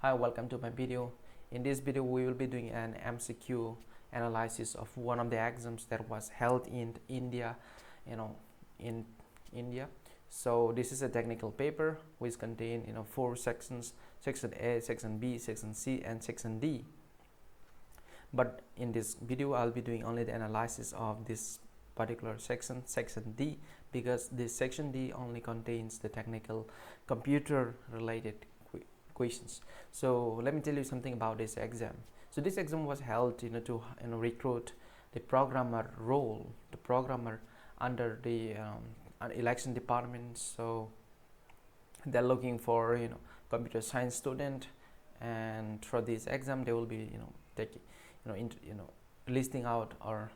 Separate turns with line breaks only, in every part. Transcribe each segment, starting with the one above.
Hi, welcome to my video. In this video we will be doing an MCQ analysis of one of the exams that was held in India, in India. So this is a technical paper which contain 4 sections: section A, section B, section C, and section D. But in this video I'll be doing only the analysis of this particular section, section D, because this section D only contains the technical computer related questions. So let me tell you something about this exam. So this exam was held to recruit the programmer role, the programmer under the election department. So they're looking for computer science student, and for this exam they will be taking listing out or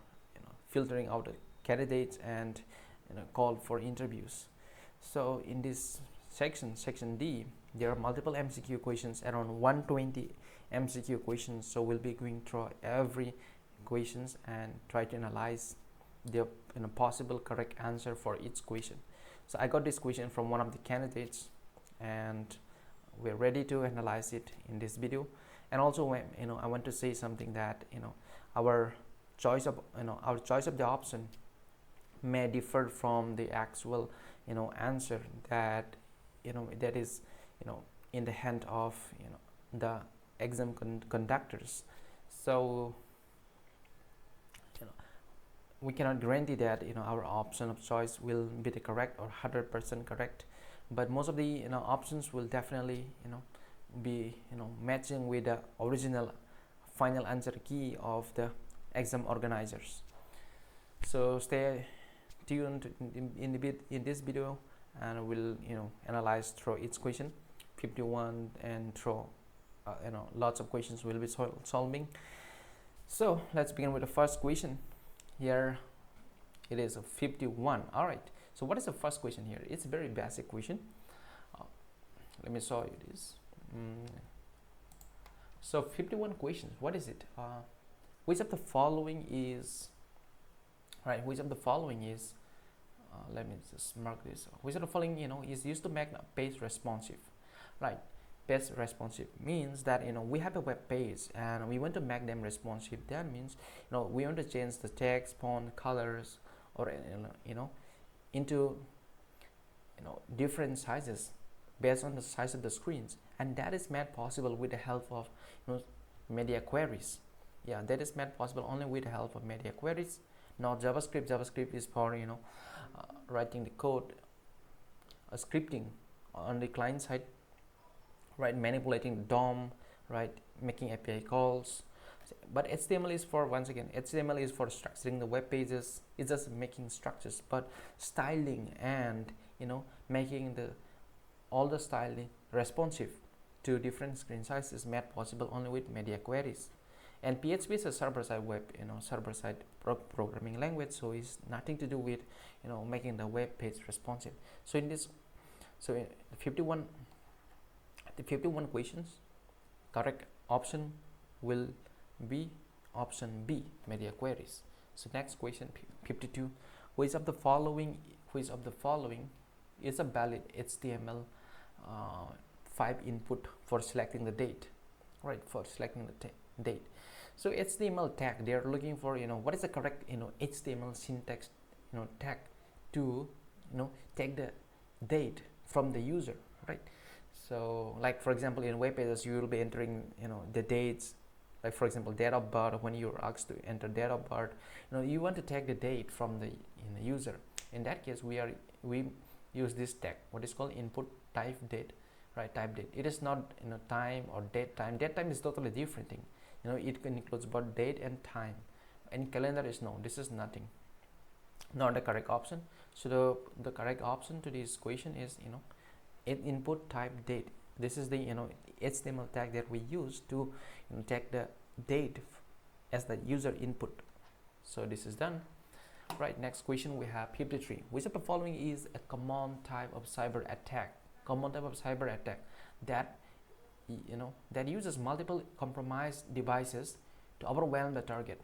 filtering out the candidates and call for interviews. So in this section D, there are multiple MCQ questions, around 120 MCQ questions. So we'll be going through every questions and try to analyze the possible correct answer for each question. So I got this question from one of the candidates, and we're ready to analyze it in this video. And also I want to say something that our choice of the option may differ from the actual answer that that is in the hand of the exam conductors. So we cannot guarantee that our option of choice will be the correct or 100% correct, but most of the options will definitely be matching with the original final answer key of the exam organizers. So stay tuned in this video, and we'll analyze through each question 51, and through lots of questions we'll be solving. So let's begin with the first question. Here it is a 51. All right, so what is the first question here? It's a very basic question. Let me show you this. So 51 questions. What is it? Which of the following is which of the following is let me just mark this. Which of the following is used to make a page responsive? Right, page responsive means that we have a web page and we want to make them responsive. That means we want to change the text, font, colors, or into different sizes based on the size of the screens, and that is made possible with the help of media queries. Yeah, that is made possible only with the help of media queries, not JavaScript. JavaScript is for writing the code, scripting on the client side, right, manipulating the DOM, right, making API calls. But HTML is for, once again, HTML is for structuring the web pages. It's just making structures, but styling and making all the styling responsive to different screen sizes made possible only with media queries. And PHP is a server-side web, server-side programming language, so it's nothing to do with making the web page responsive. So in this, in 51 questions, correct option will be option B, media queries. So next question, 52. Which of the following is a valid HTML 5 input for selecting the date? Right, for selecting the date. So HTML tag, they are looking for what is the correct HTML syntax tag to take the date from the user, right? So like for example in web pages you will be entering the dates, like for example date of birth. When you're asked to enter date of birth, you want to take the date from the user. In that case we use this tag, what is called input type date, right? Type date. It is not time or date time. Date time is totally different thing. It includes both date and time. And calendar is no, this is nothing, not the correct option. So the correct option to this question is input type date. This is the HTML tag that we use to take the date as the user input. So this is done. Right, next question we have 53. Which of the following is a common type of cyber attack? Common type of cyber attack that that uses multiple compromised devices to overwhelm the target.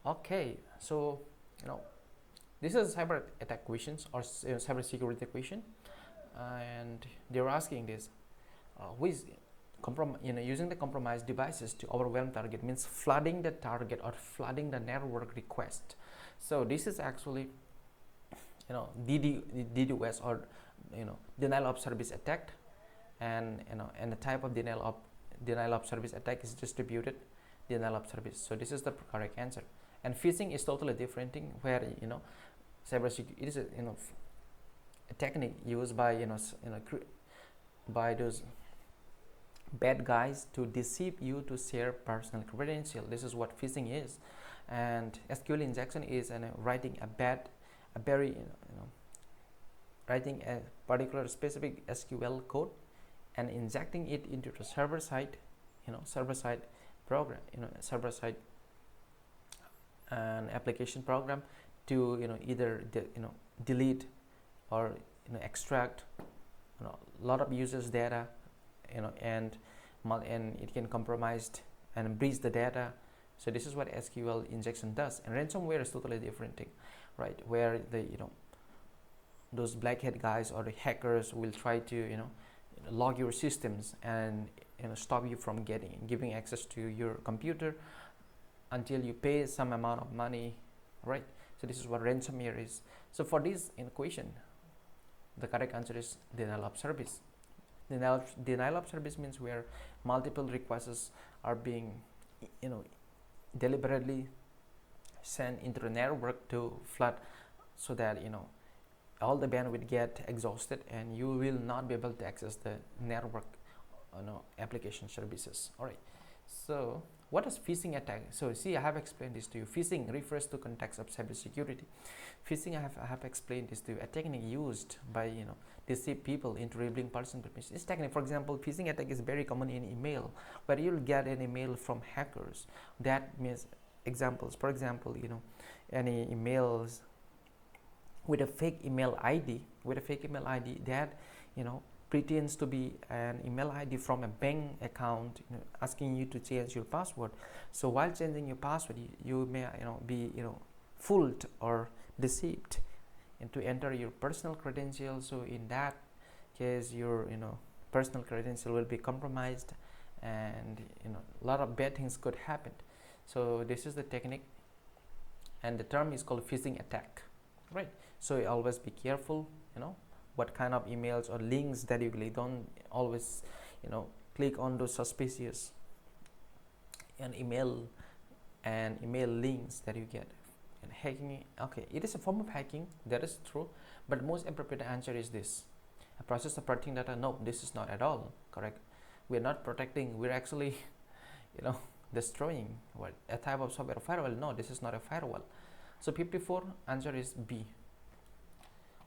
Okay, so this is cyber attack questions or cyber security question, and they're asking this which using the compromised devices to overwhelm target means flooding the target or flooding the network request. So this is actually DDoS, or denial of service attack, and the type of denial of service attack is distributed denial of service. So this is the correct answer. And phishing is totally different thing, where cybersecurity, it is a technique used by by those bad guys to deceive you to share personal credential. This is what phishing is. And SQL injection is writing writing a particular specific SQL code and injecting it into the server side program, server side an application program to either delete or extract a lot of users data, and it can compromise and breach the data. So this is what SQL injection does. And ransomware is totally different thing, right, where the those black hat guys or the hackers will try to log your systems and stop you from giving access to your computer until you pay some amount of money, right? So this is what ransomware is. So for this question, the correct answer is denial of service. Denial of service means where multiple requests are being deliberately sent into the network to flood, so that all the bandwidth get exhausted and you will not be able to access the network application services. All right, so what is phishing attack? So see, I have explained this to you. Phishing refers to context of cybersecurity. Phishing, I have explained this to you, a technique used by deceive people into revealing personal information. This technique, for example, phishing attack is very common in email, where you'll get an email from hackers. That means examples. For example, any emails with a fake email ID, that pretends to be an email ID from a bank account, asking you to change your password. So while changing your password, you may be fooled or deceived and to enter your personal credentials. So in that case, your personal credential will be compromised, and a lot of bad things could happen. So this is the technique, and the term is called phishing attack, right? So always be careful what kind of emails or links that you click. Don't always click on those suspicious email links that you get. And hacking, okay, it is a form of hacking, that is true, but most appropriate answer is this: a process of protecting data. No, this is not at all correct. We are not protecting, we're actually destroying what a type of software firewall. No, this is not a firewall. So 54 answer is B.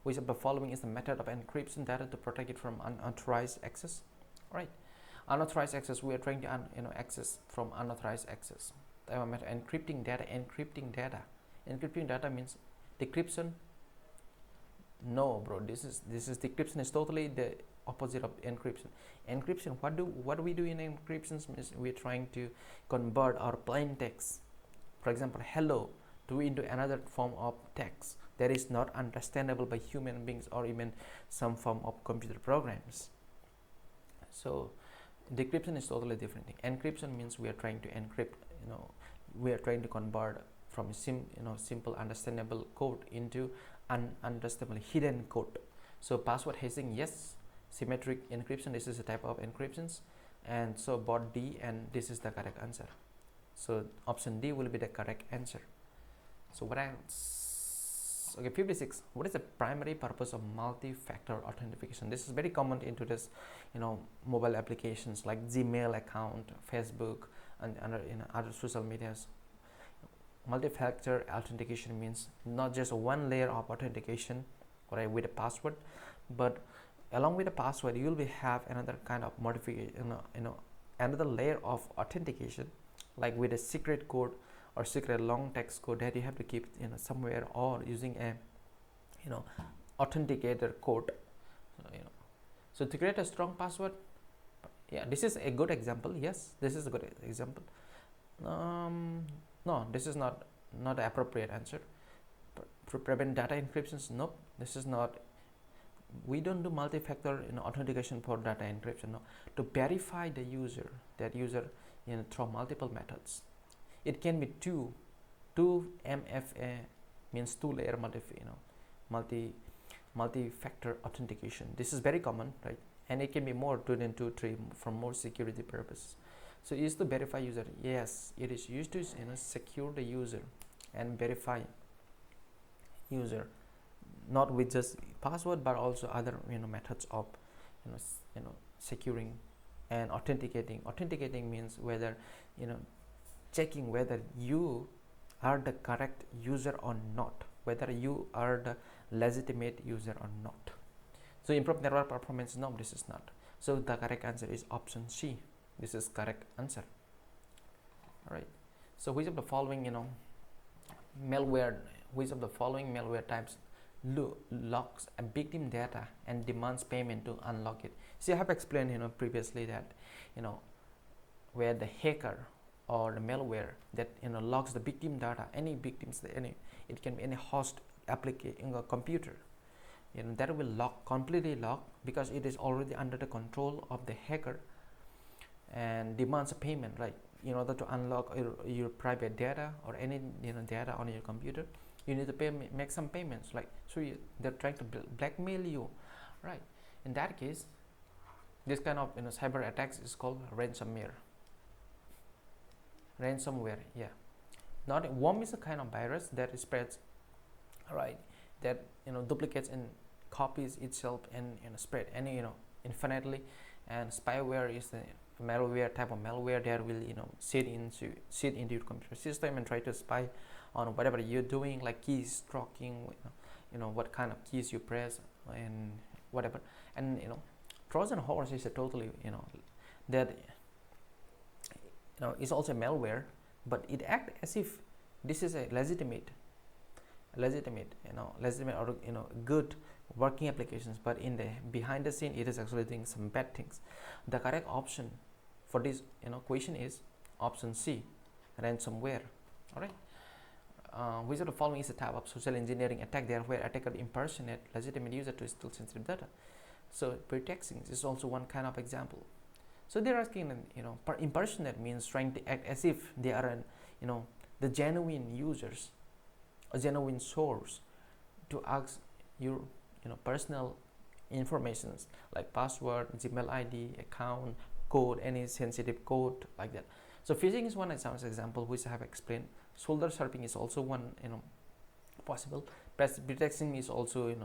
Which of the following is the method of encryption data to protect it from unauthorized access? Right, unauthorized access, we are trying to access from unauthorized access. Encrypting data means decryption. No, bro, this is decryption is totally the opposite of encryption. What do we do in encryption? Means we are trying to convert our plain text, for example hello, to into another form of text that is not understandable by human beings or even some form of computer programs. So decryption is totally different thing. Encryption means we are trying to encrypt, we are trying to convert from simple understandable code into ununderstandable hidden code. So password hashing, yes. Symmetric encryption, this is a type of encryptions. And so both D and this is the correct answer. So option D will be the correct answer. So what else? Okay, 56. What is the primary purpose of multi-factor authentication? This is very common into this, mobile applications like Gmail account, Facebook, and other social medias. Multi-factor authentication means not just one layer of authentication, right, with a password, but along with the password, you will have another kind of modification, another layer of authentication, like with a secret code or secret long text code that you have to keep somewhere, or using a authenticator code. So to create a strong password, yeah, this is a good example. Yes, this is a good example. No, this is not the appropriate answer. Prevent data encryptions, nope, this is not we don't do multi-factor authentication for data encryption. No, to verify the user, that user through multiple methods. It can be two MFA, means two-layer multi-factor authentication. This is very common, right? And it can be more, 2 than 2, 3 for more security purposes. So it is to verify user. Yes, it is used to secure the user and verify user, not with just password but also other methods of securing and authenticating. Authenticating means whether checking whether you are the correct user or not, whether you are the legitimate user or not. So improve network performance, no, this is not. So the correct answer is option C. This is correct answer. All right. So which of the following malware types locks a victim data and demands payment to unlock it? See, I have explained previously that where the hacker or the malware that locks the victim data, any victims, it can be any host application computer, that will completely lock, because it is already under the control of the hacker, and demands a payment, right? In order to unlock your private data or any data on your computer, you need to make some payments, like, so they're trying to blackmail you, right? In that case, this kind of cyber attacks is called ransomware. Yeah. Not worm is a kind of virus that spreads, right, that duplicates and copies itself and spread any infinitely. And spyware is the malware type of malware that will sit into your computer system and try to spy on whatever you're doing, like keys stroking, what kind of keys you press and whatever. And Trojan horse is a totally that is also malware, but it acts as if this is a legitimate or good working applications, but in the behind the scene it is actually doing some bad things. The correct option for this question is option C, ransomware. All right. Which of the following is a type of social engineering attack there where attacker impersonate legitimate user to steal sensitive data? So pretexting is also one kind of example. So they're asking, impersonate means trying to act as if they are the genuine users, a genuine source, to ask your personal informations like password, Gmail ID, account, code, any sensitive code like that. So phishing is one example which I have explained. Shoulder surfing is also one possible. Pretexting is also a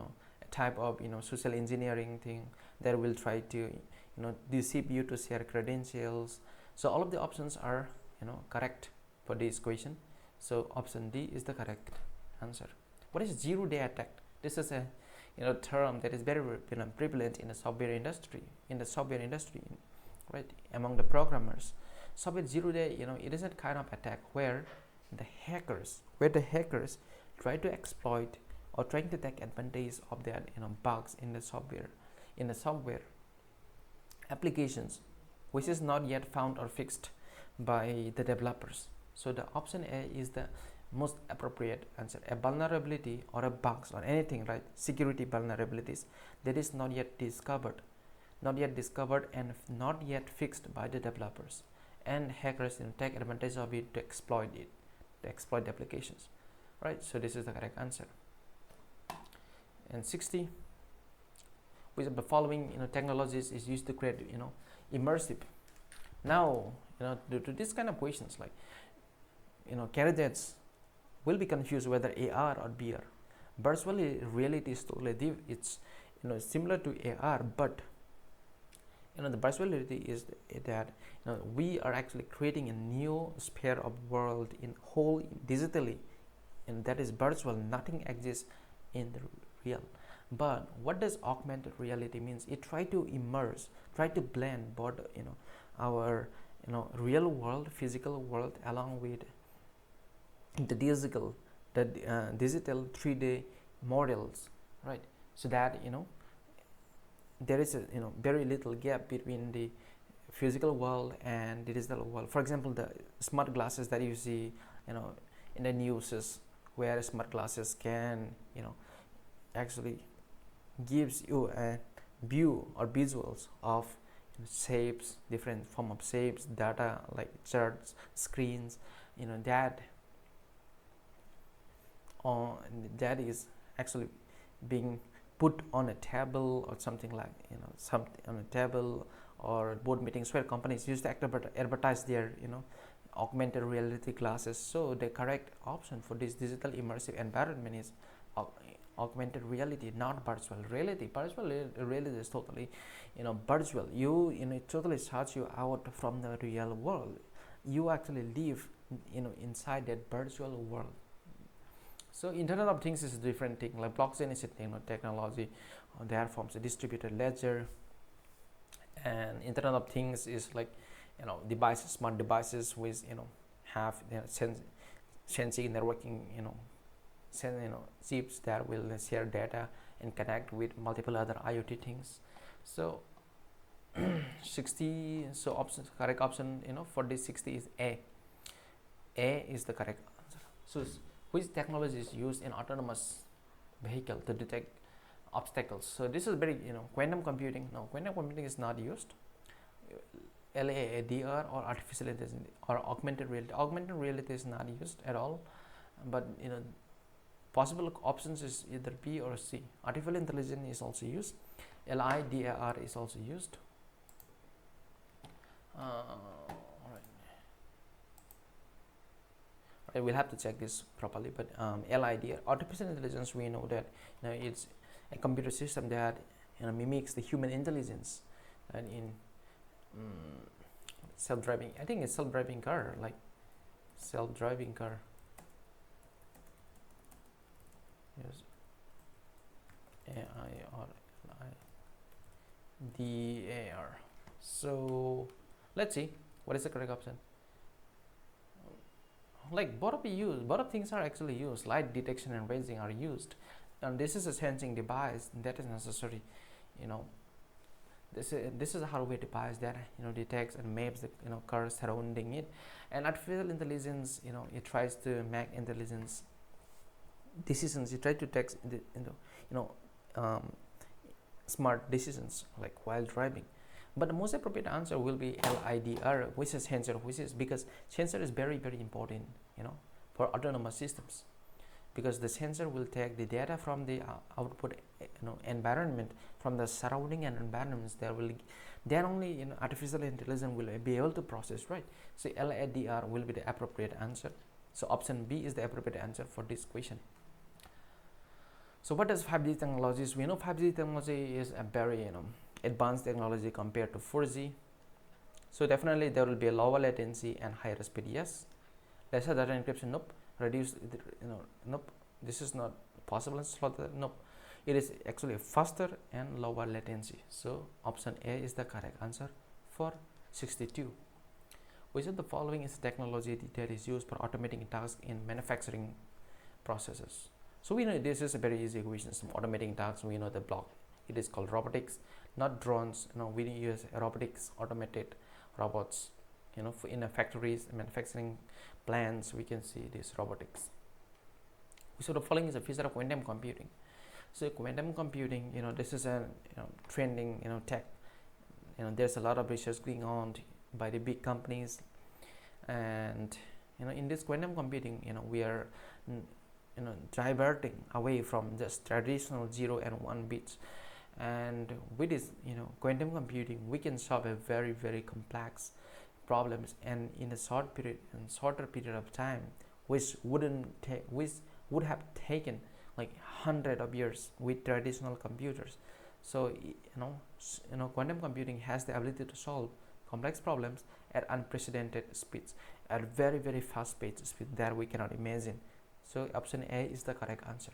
type of social engineering thing that will try to deceive you to share credentials. So all of the options are correct for this question. So option D is the correct answer. What is zero-day attack? This is a term that is very prevalent in the software industry. Right, among the programmers. Software zero-day, it is a kind of attack where the hackers try to exploit or trying to take advantage of their bugs in the software applications, which is not yet found or fixed by the developers. So the option A is the most appropriate answer. A vulnerability or a bugs or anything, right, security vulnerabilities that is not yet discovered and not yet fixed by the developers, and hackers take advantage of it to exploit the applications, right? So this is the correct answer. And 60, which of the following technologies is used to create immersive? Now due to this kind of questions, like candidates will be confused whether AR or VR. Virtual reality is totally it's similar to AR, but the virtual reality is that we are actually creating a new sphere of world in whole digitally, and that is virtual. Nothing exists in the real. But what does augmented reality means? It try to immerse, try to blend both our real world, physical world, along with the digital 3D models, right? So that there is a very little gap between the physical world and the digital world. For example, the smart glasses that you see in the news, where smart glasses can actually gives you a view or visuals of shapes, different form of shapes, data like charts, screens, that on that is actually being put on a table or something like something on a table or board meetings where companies use to advertise their augmented reality glasses. So the correct option for this digital immersive environment is augmented reality, not virtual reality. Virtual reality is totally virtual. It totally shuts you out from the real world. You actually live inside that virtual world. So Internet of Things is a different thing. Like blockchain is a technology, there forms a distributed ledger, and Internet of Things is like devices, smart devices with have sensing networking, chips that will share data and connect with multiple other IoT things. So 60. So correct option for this 60 is A. A is the correct answer. So which technology is used in autonomous vehicle to detect obstacles? So this is very quantum computing. No, quantum computing is not used. LADR or artificial intelligence or augmented reality. Augmented reality is not used at all, but possible options is either B or C. Artificial intelligence is also used. LIDAR is also used. We'll have to check this properly, but LIDAR, artificial intelligence, we know that it's a computer system that mimics the human intelligence, and in self-driving, I think it's self-driving car, like self-driving car. Yes, LIDAR. So let's see what is the correct option. Like both of things are actually used. Light detection and ranging are used, and this is a sensing device that is necessary. This is a hardware device that detects and maps the cars surrounding it. And artificial intelligence, it tries to make intelligence decisions. It tries to take smart decisions like while driving. But the most appropriate answer will be LIDR, which is sensor, because sensor is very, very important, for autonomous systems, because the sensor will take the data from the output, environment, from the surrounding environments. Then only artificial intelligence will be able to process, right? So LIDR will be the appropriate answer. So option B is the appropriate answer for this question. So what does 5G technologies? We know 5G technology is a very advanced technology compared to 4G. So definitely there will be a lower latency and higher speed, yes. Lesser data encryption, nope. Reduce, nope. This is not possible in slower, nope. It is actually faster and lower latency. So option A is the correct answer for 62. Which of the following is technology that is used for automating tasks in manufacturing processes? So we know this is a very easy equation. Some automating tasks, we know the block. It is called robotics, not drones. We use robotics, automated robots. In a factories, manufacturing plants, we can see this robotics. So the following is a feature of quantum computing. So quantum computing, this is a trending tech. There's a lot of research going on by the big companies, and in this quantum computing, we are diverting away from just traditional 0 and 1 bits. And with this quantum computing, we can solve a very, very complex problems, and in a shorter period of time, which would have taken like hundred of years with traditional computers. So quantum computing has the ability to solve complex problems at unprecedented speeds, at very, very fast speed that we cannot imagine. So option A is the correct answer.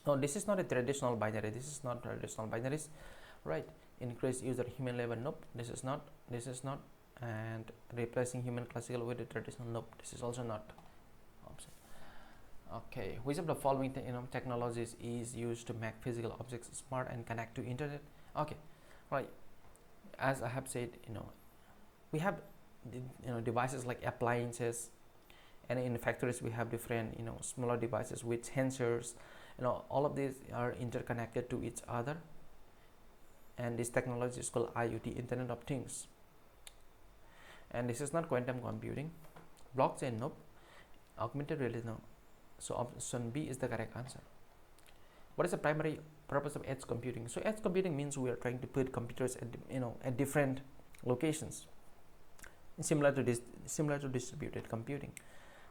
No, this is not a traditional binary. This is not traditional binaries, right? Increase user human labor, nope. This is not. And replacing human classical with a traditional, nope. This is also not option. Okay, which of the following technologies is used to make physical objects smart and connect to internet? Okay, right. As I have said, we have devices like appliances, and in factories we have different smaller devices with sensors, all of these are interconnected to each other, and this technology is called IoT, Internet of Things. And this is not quantum computing. Blockchain, nope. Augmented reality, no. So option B is the correct answer. What is the primary purpose of edge computing? So edge computing means we are trying to put computers at at different locations, similar to distributed computing,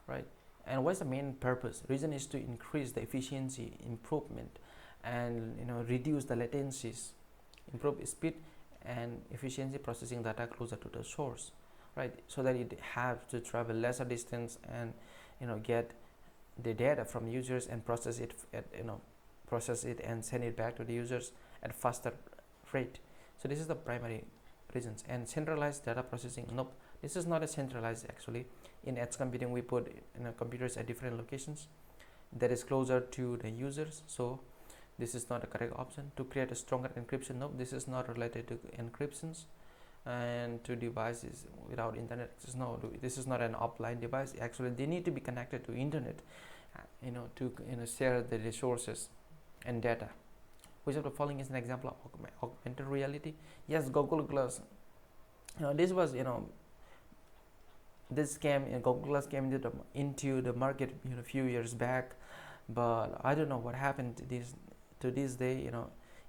right? And what's the main purpose? Reason is to increase the efficiency, improvement, and reduce the latencies, improve speed and efficiency processing data closer to the source, right? So that it has to travel lesser distance and get the data from users and process it and send it back to the users at faster rate. So this is the primary reasons. And centralized data processing, nope, this is not a centralized. Actually, in edge computing we put computers at different locations that is closer to the users, so this is not a correct option. To create a stronger encryption, nope, this is not related to encryptions. And to devices without internet access, no, this is not an offline device. Actually, they need to be connected to internet to share the resources and data. Which of the following is an example of augmented reality? Yes, Google Glass. This was this came Google Glass came into the market a few years back, but I don't know what happened to this day.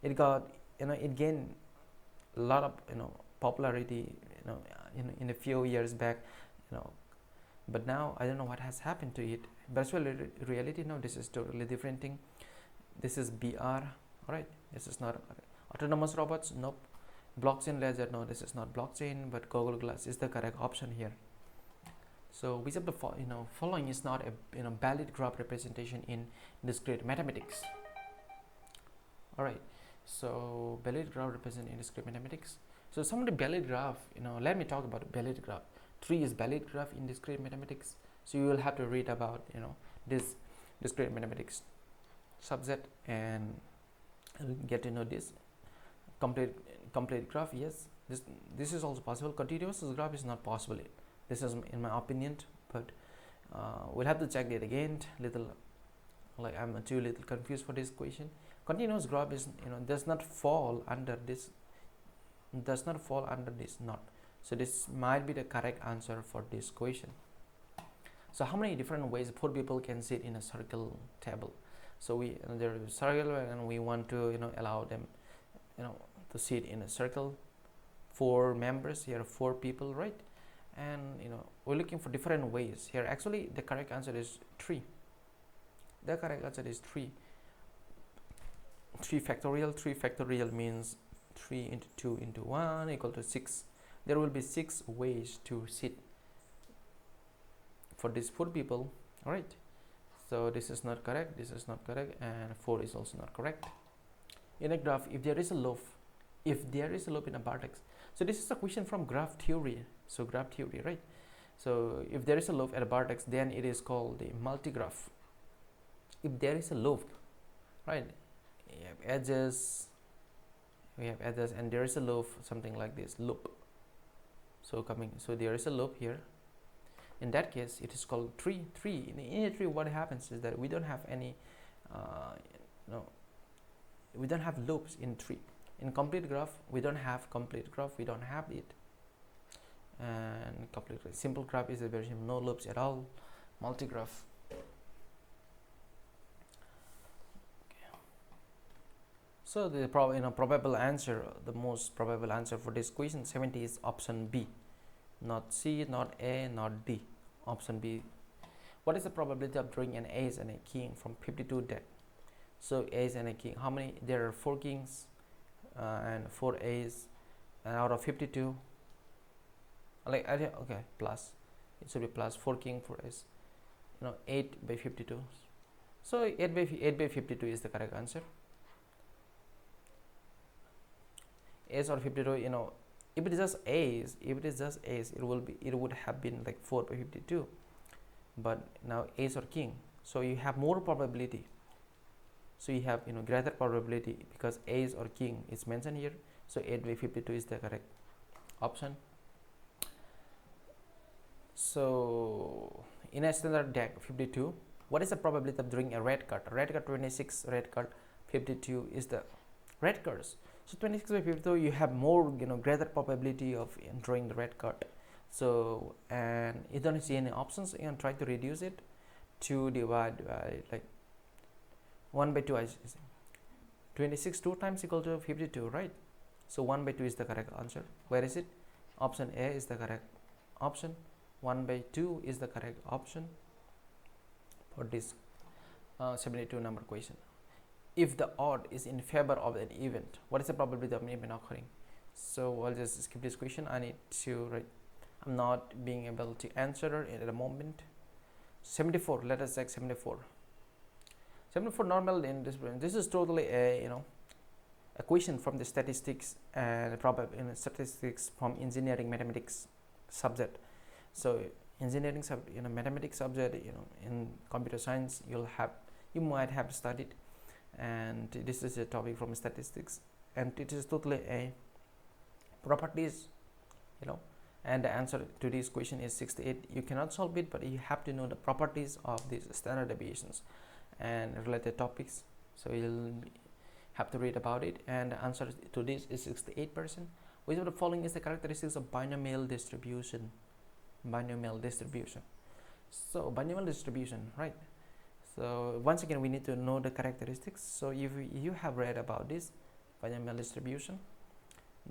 It got it gained a lot of popularity in a few years back, but now I don't know what has happened to it. Virtual reality, no, this is totally different thing. This is BR, alright. This is not autonomous robots, nope. Blockchain ledger, no, this is not blockchain, but Google Glass is the correct option here. So which of the following is not a valid graph representation in discrete mathematics? Alright, so valid graph represented in discrete mathematics. So some of the valid graph, let me talk about valid graph. 3 is valid graph in discrete mathematics. So you will have to read about this discrete mathematics subset and get to know this complete graph. Yes, this is also possible. Continuous graph is not possible. This is in my opinion, but we'll have to check it again. I'm too little confused for this question. Continuous graph is does not fall under this not. So this might be the correct answer for this question. So how many different ways 4 people can sit in a circle table? So there is a circle and we want to allow them to sit in a circle. 4 members here, 4 people, right? And we're looking for different ways here. Actually, the correct answer is 3. The correct answer is 3. 3 factorial. 3 factorial means 3 into 2 into 1 equal to 6. There will be 6 ways to sit for these 4 people. All right. So this is not correct. This is not correct, and 4 is also not correct. In a graph, if there is a loop in a vertex. So this is a question from graph theory. So graph theory, right? So if there is a loop at a vertex, then it is called the multigraph. If there is a loop, right? We have edges, and there is a loop, something like this loop. So there is a loop here. In that case, it is called tree. In a tree, what happens is that we don't have any, we don't have loops in tree. In complete graph, we don't have complete graph. We don't have it. And simple graph is a version no loops at all. Multigraph. So the probable answer, the most probable answer for this question 70 is option B, not C, not A, not D. Option B. What is the probability of drawing an ace and a king from 52 deck? So ace and a king. How many? There are 4 kings and 4 ace, and out of 52. Okay, plus. It should be plus 4 king, 4 ace. 8 by 52. So 8 by 52 is the correct answer. Ace or 52, if it is just ace, it would have been like 4 by 52. But now ace or king, so you have more probability. So you have greater probability because ace or king is mentioned here. So 8 by 52 is the correct option. So in a standard deck 52, What is the probability of drawing a red card? Red card 26, red card 52 is the red cards. So 26 by 52, you have more, greater probability of drawing the red card. So, and you don't see any options, you can try to reduce it. 2 divided by like 1 by 2, I say 26 2 times equal to 52, right? So 1 by 2 is the correct answer. Where is it? Option A is the correct option. 1 by 2 is the correct option for this 72 number question. If the odd is in favor of an event, what is the probability of an event occurring? So I'll just skip this question. I need to write. I'm not being able to answer it at the moment. 74. Let us check 74. 74 normal in this is totally a a question from the statistics and statistics from engineering mathematics subject. So engineering mathematics subject, in computer science you might have studied, and this is a topic from statistics, and it is totally a properties, and the answer to this question is 68. You cannot solve it, but you have to know the properties of these standard deviations and related topics. So you'll have to read about it, and the answer to this is 68%. Which of the following is the characteristics of binomial distribution? Binomial distribution. So binomial distribution, right? So once again we need to know the characteristics. So if you have read about this binomial distribution,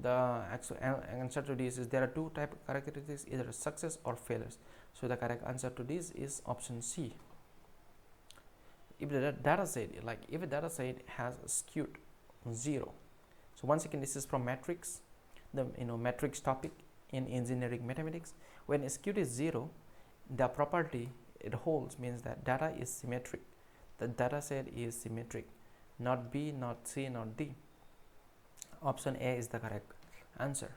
the actual answer to this is there are two type of characteristics, either success or failures. So the correct answer to this is option C. If the data set has skewed 0, so once again this is from matrix, the matrix topic in engineering mathematics. When skewed is 0, the property it holds means that data is symmetric. The data set is symmetric, not B, not C, not D. Option A is the correct answer.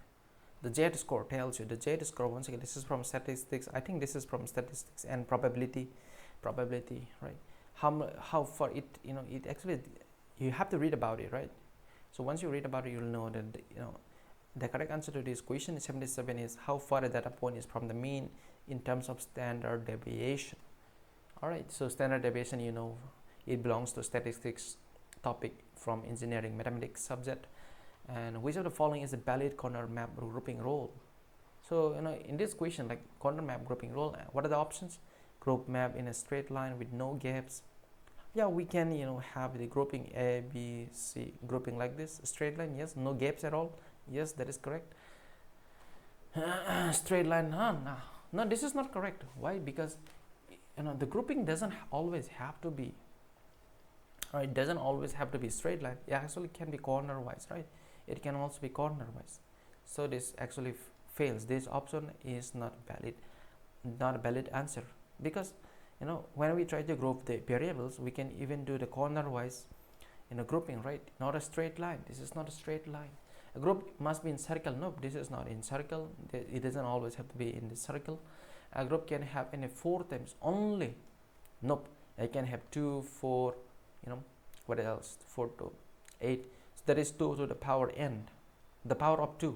The Z-score tells you, the Z-score, once again this is from statistics. I think this is from statistics and probability, right? How far it it actually, you have to read about it, right? So once you read about it, you'll know that the correct answer to this question 77 is how far a data point is from the mean in terms of standard deviation. All right, so standard deviation, it belongs to statistics topic from engineering mathematics subject. And which of the following is a valid corner map grouping rule? So in this question, like corner map grouping rule, what are the options? Group map in a straight line with no gaps. Yeah, we can have the grouping A, B, C grouping like this, straight line, yes. No gaps at all, yes, that is correct. Straight line, no, this is not correct. Why? Because the grouping doesn't always have to be, or it doesn't always have to be straight line. It actually can be corner wise, right? It can also be corner wise. So this actually fails. This option is not a valid answer, because when we try to group the variables, we can even do the corner wise grouping, right? Not a straight line. This is not a straight line. A group must be in circle. Nope, this is not in circle. It doesn't always have to be in the circle. A group can have 4 times only. Nope, it can have 2, 4, what else, 4 to 8. So that is 2 to the power n, the power of 2,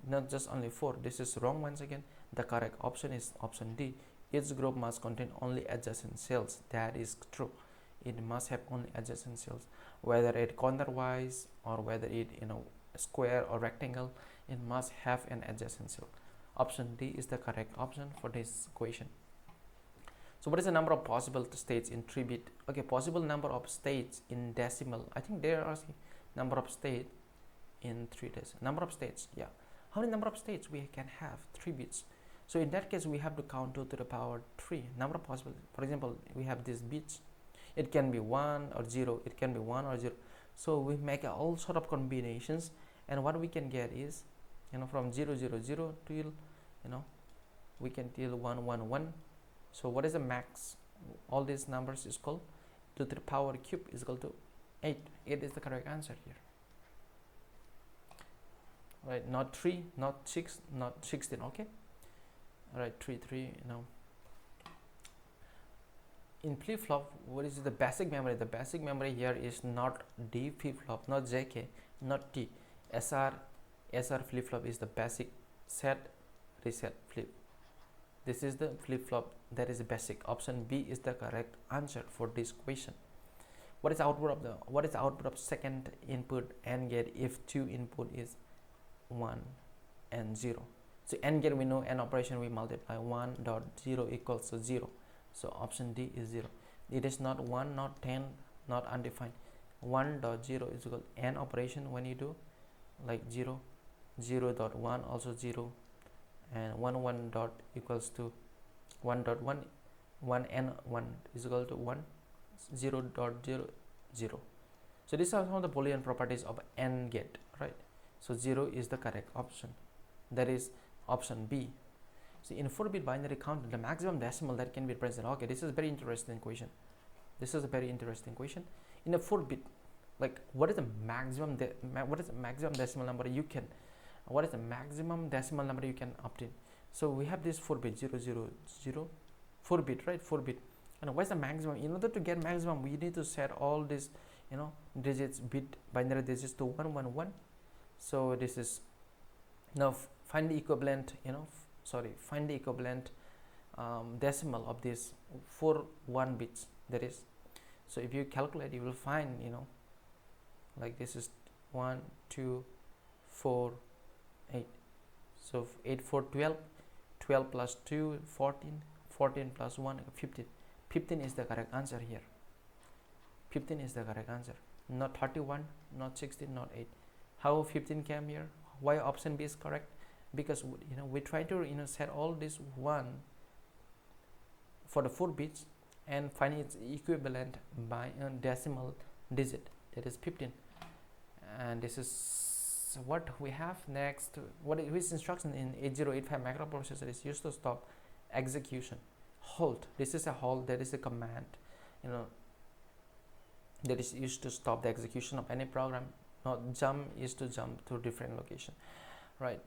not just only 4. This is wrong once again. The correct option is option D. Each group must contain only adjacent cells. That is true. It must have only adjacent cells, whether it corner wise or whether it square or rectangle, it must have an adjacent cell. Option D is the correct option for this question. So what is the number of possible states in 3-bit? Okay, possible number of states in decimal. I think there are number of states in 3 decimal. Number of states, yeah. How many number of states we can have? 3 bits. So in that case, we have to count 2 to the power 3. Number of possible. For example, we have these bits. It can be 1 or 0. It can be 1 or 0. So we make all sort of combinations, and what we can get is, from 0, 0, 0 till, we can till 1, 1, 1. So what is the max? All these numbers is called 2 to the power cube is equal to 8. 8 is the correct answer here. Right, not 3, not 6, not 16. Okay. All right, 3, 3. In flip-flop, what is the basic memory? The basic memory here is not D flip-flop, not JK, not T. SR flip-flop is the basic set reset flip. This is the flip-flop. That is the basic. Option B is the correct answer for this question. What is the output of second input AND gate if two input is 1 and 0? So AND gate, we know AND operation, we multiply 1 dot 0 equals to 0. So option D is 0. It is not 1, not 10, not undefined. 1 dot 0 is equal to AND operation. When you do like 0, 0 dot 1 also 0, and 1 dot equals to 1 dot 1, 1 and 1 is equal to 1, 0 dot 0, 0. So these are some of the Boolean properties of AND gate, right? So 0 is the correct option. That is option B. So in 4-bit binary counter, the maximum decimal that can be present. Okay, this is a very interesting question. This is a very interesting question. In a 4-bit, like what is the maximum decimal number you can? What is the maximum decimal number you can obtain? So we have this 4-bit 0 0 0, 4-bit, right? 4-bit. And what's the maximum? In order to get maximum, we need to set all these, digits, binary digits to 1 1 1. So this is now find the equivalent, find the equivalent decimal of these 4 1 bits. That is, so if you calculate, you will find, like this is 1 2 4 8. So 8 4 12, 12 plus 2 14, 14 plus 1 15. 15 is the correct answer here. 15 is the correct answer. Not 31, not 16, not 8. How 15 came here? Why option B is correct? Because we try to set all this 1 for the 4 bits and find its equivalent by a decimal digit, that is 15. And this is what we have next. Which instruction in 8085 microprocessor is used to stop execution? Halt. This is a halt. That is a command, that is used to stop the execution of any program. Not jump is to jump to different location, right?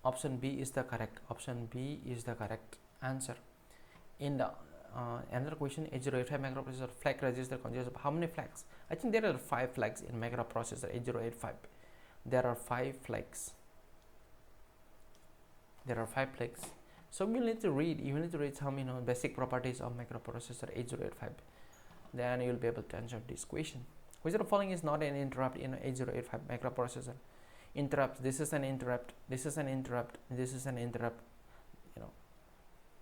Option B is the correct. Option B is the correct answer. In the another question, 8085 microprocessor flag register consists of how many flags? I think there are 5 flags in microprocessor 8085. There are 5 flags. There are 5 flags. So you need to read some basic properties of microprocessor 8085. Then you will be able to answer this question. Which of the following is not an interrupt in 8085 microprocessor? Interrupts. This is an interrupt. This is an interrupt. This is an interrupt.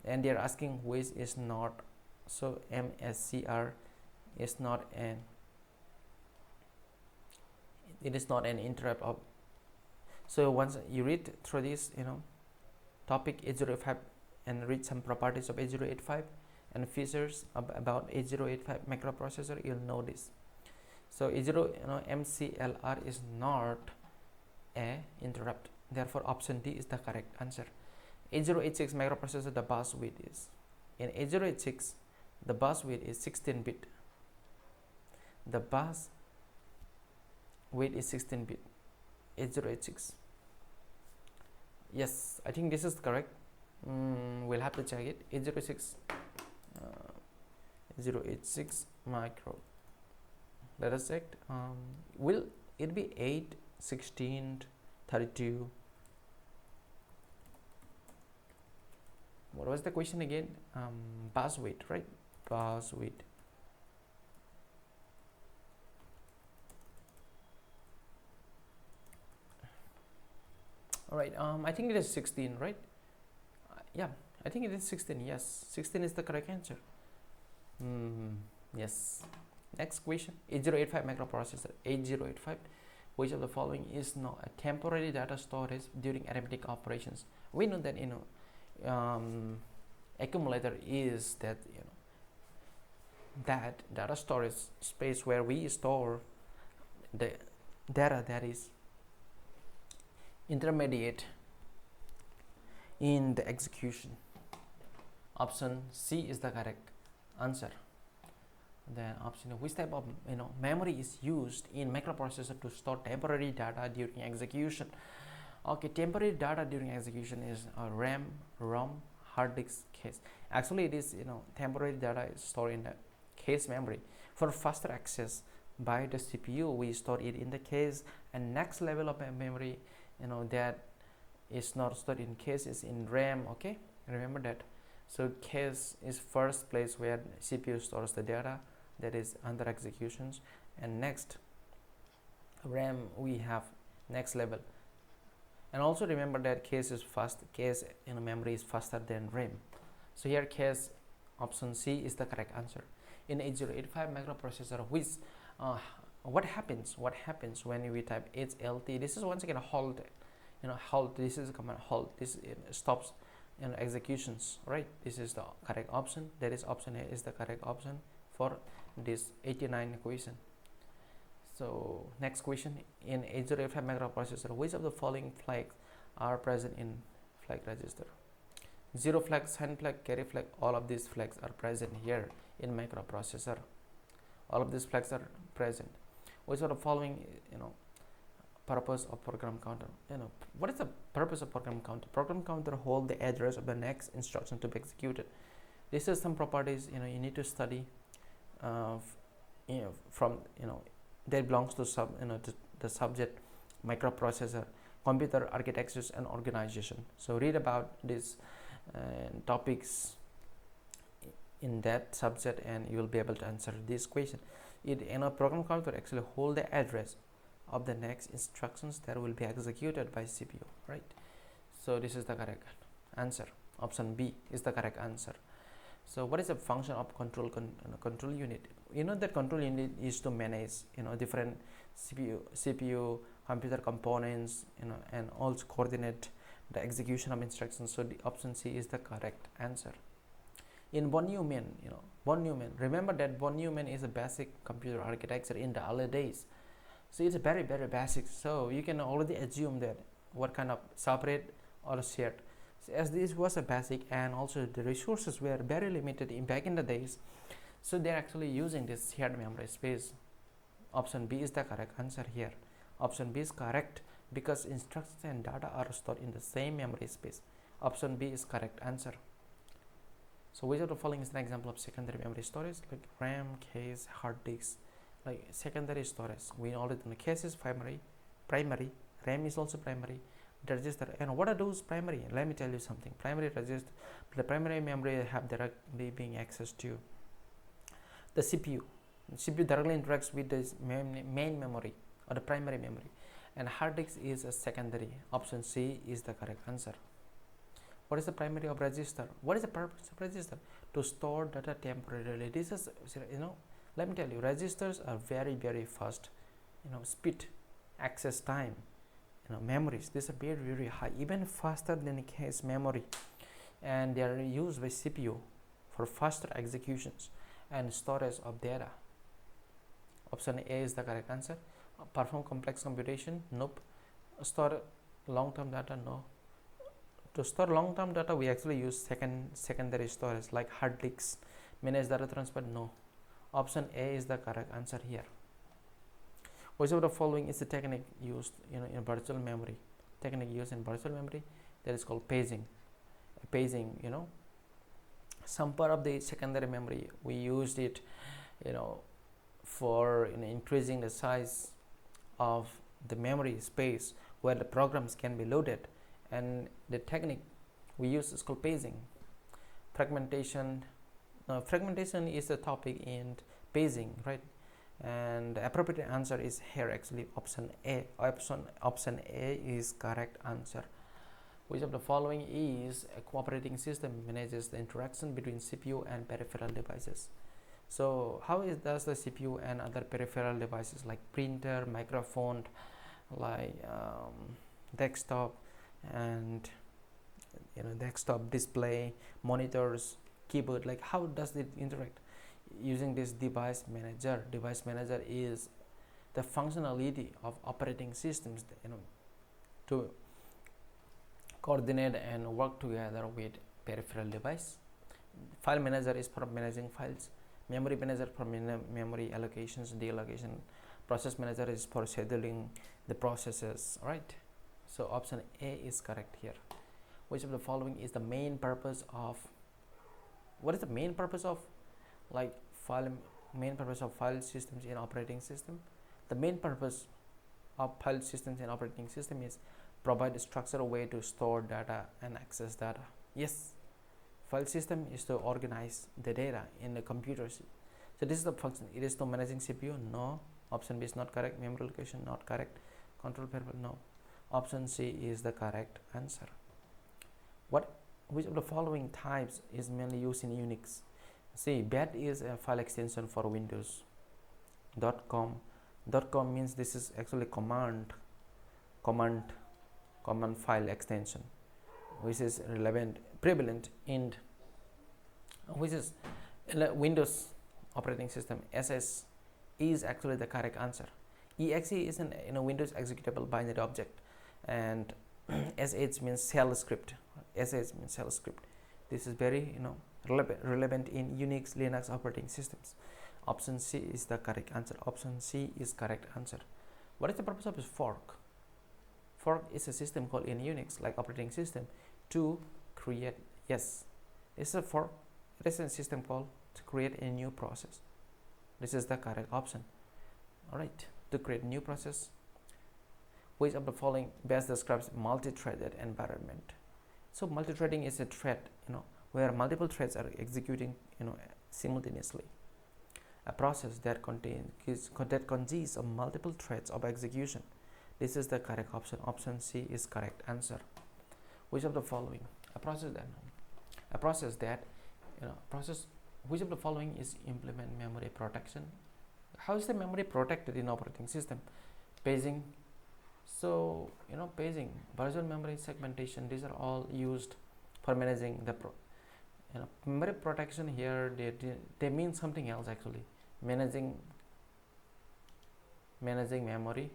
And they are asking which is not. So MSCR is not an. It is not an interrupt of. So once you read through this, topic 8085 and read some properties of 8085 and features about 8085 microprocessor, you'll know this. So MCLR is not a interrupt. Therefore, option D is the correct answer. 8086 microprocessor, the bus width is, in 8086 the bus width is 16-bit. The bus width is 16-bit. 8086. Yes, I think this is correct. We'll have to check it. 8086 micro. Let us check. Will it be 8, 16, 32? What was the question again? Bus width, right? Bus width. All right. I think it is 16, right? Yeah, I think it is 16. Yes, 16 is the correct answer. Yes. Next question. 8085 microprocessor. 8085. Which of the following is not a temporary data storage during arithmetic operations? We know that accumulator is that that data storage space where we store the data that is intermediate in the execution. Option C is the correct answer. Then option, which type of memory is used in microprocessor to store temporary data during execution? Okay, temporary data during execution is RAM, ROM, hard disk, cache. Actually, it is temporary data is stored in the cache memory. For faster access by the CPU, we store it in the cache, and next level of memory that is not stored in cache is in RAM. Okay, remember that. So cache is first place where CPU stores the data, that is under executions. And next, RAM, we have next level. And also remember that cache is fast, cache in memory is faster than RAM. So here cache option C is the correct answer. In 8085 microprocessor, which what happens when we type HLT? This is once again a halt, halt. This is a command halt. This stops executions, right? This is the correct option. That is option A is the correct option for this 89 question. So next question, in 8085 microprocessor, which of the following flags are present in flag register? Zero flag, sign flag, carry flag, all of these flags are present here in microprocessor. All of these flags are present. Which of the following, purpose of program counter? What is the purpose of program counter? Program counter hold the address of the next instruction to be executed. This is some properties you need to study from that belongs to the subject microprocessor, computer architectures and organization. So read about these topics in that subject and you will be able to answer this question. Program counter actually hold the address of the next instructions that will be executed by CPU, right? So this is the correct answer. Option B is the correct answer. So what is the function of control unit? That control unit is to manage different CPU computer components, and also coordinate the execution of instructions. So the option C is the correct answer. In von Neumann, remember that von Neumann is a basic computer architecture in the early days. So it's very, very basic. So you can already assume that what kind of separate or shared. So as this was a basic and also the resources were very limited back in the days, so they're actually using this shared memory space. Option B is the correct answer here. Option B is correct because instructions and data are stored in the same memory space. Option B is correct answer. So which of the following is an example of secondary memory storage? Like RAM, cache, hard disk. Like secondary storage, we already know cache is primary, RAM is also primary, register. And what are those primary? Let me tell you something. Primary register, the primary memory have directly being access to the CPU. CPU directly interacts with the main memory or the primary memory, and hard disk is a secondary. Option C is the correct answer. What is the primary of register? What is the purpose of register? To store data temporarily. This is, let me tell you, registers are very, very fast, speed, access time, memories. These are very, very high, even faster than cache memory, and they are used by CPU for faster executions and storage of data. Option A is the correct answer. Perform complex computation? Nope. Store long-term data? No. To store long-term data, we actually use secondary storage like hard disks. Manage data transfer? No. Option A is the correct answer here. Which of the following is the technique used in virtual memory? Technique used in virtual memory, that is called paging. Paging, some part of the secondary memory, we used it for increasing the size of the memory space where the programs can be loaded, and the technique we use is called paging. Fragmentation is the topic in paging, right? And the appropriate answer is here actually option A. Option A is correct answer. Which of the following is a cooperating system manages the interaction between CPU and peripheral devices? So how does the CPU and other peripheral devices like printer, microphone, like desktop and desktop display, monitors, keyboard, like how does it interact? Using this device manager. Device manager is the functionality of operating systems to coordinate and work together with peripheral device. File manager is for managing files. Memory manager for memory allocations, deallocation. Process manager is for scheduling the processes, right? So option A is correct here. Which of the following is the main purpose of, what is the main purpose of file systems in operating system? The main purpose of file systems in operating system is provide a structured way to store data and access data. Yes, File system is to organize the data in the computers. So this is the function. It is to managing CPU. No. Option B is not correct. Memory location not correct. Control variable no. Option C is the correct answer. Which of the following types is mainly used in Unix? See, bat is a file extension for Windows. .com means this is actually command file extension, which is prevalent in which is Windows operating system. SS is actually the correct answer. EXE is an Windows executable binary object, and SH means shell script. SH means shell script. This is very relevant in Unix, Linux operating systems. Option C is the correct answer. Option C is correct answer. What is the purpose of this fork? Fork is a system called in Unix, like operating system, to create. Yes, it's a fork. It is a system called to create a new process. This is the correct option. All right, to create new process. Which of the following best describes multi-threaded environment? So multi-threading is a thread, where multiple threads are executing, simultaneously. A process that consists of multiple threads of execution. This is the correct option. Option C is correct answer. Which of the following? Which of the following is implement memory protection? How is the memory protected in operating system? Paging. So paging, virtual memory segmentation. These are all used for managing the memory protection. Here they mean something else actually. Managing memory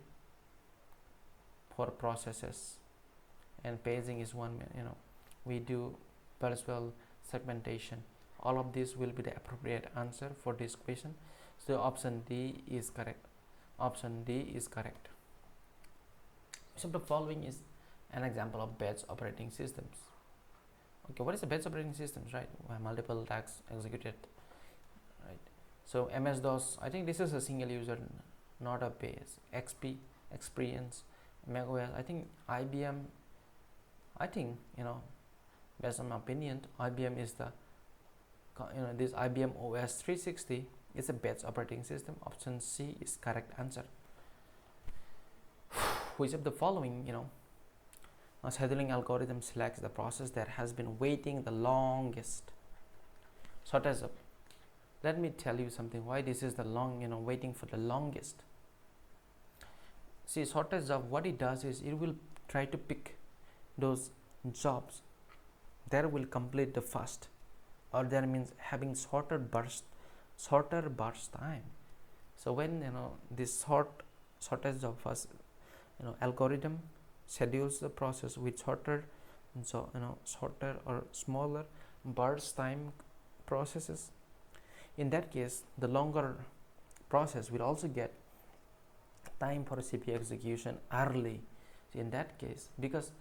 for processes, and paging is one. We do virtual segmentation. All of this will be the appropriate answer for this question. So option D is correct. Option D is correct. So the following is an example of batch operating systems. Okay, what is a batch operating systems, right? Where multiple tasks executed, right? So MS-DOS, I think this is a single user, not a base. XP, Experience, macOS, I think IBM, based on my opinion, IBM is the, this IBM OS 360 is a batch operating system. Option C is correct answer. Which of the following, a scheduling algorithm selects the process that has been waiting the longest? Shortest job. Let me tell you something. Why this is the waiting for the longest? See, shortest job, what it does is it will try to pick those jobs that will complete the fast, or that means having shorter burst time. So when this shortest job first, algorithm schedules the process with shorter or smaller burst time processes. In that case, the longer process will also get time for CPU execution early. So in that case, because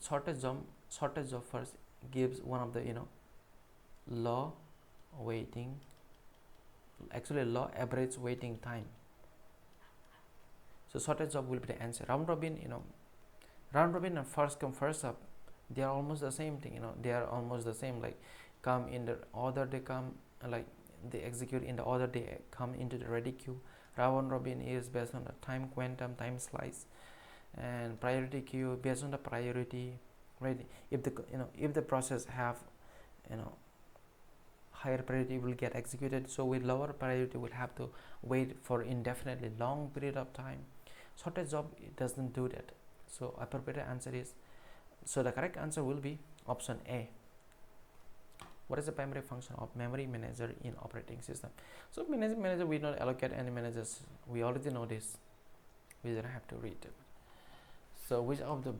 shortest job first gives one of the low average waiting time. So shortest job will be the answer. Round robin and first come first up, they are almost the same thing. They are almost the same, like come in the order they come, like they execute in the order they come into the ready queue. Round robin is based on the time quantum, time slice, and priority queue based on the priority. Right? If the process have higher priority will get executed, so with lower priority will have to wait for indefinitely long period of time. Shortest job, it doesn't do that. So appropriate answer is, so the correct answer will be option A. What is the primary function of memory manager in operating system? So memory manager, we don't allocate any managers. We already know this. We don't have to read it. So which of the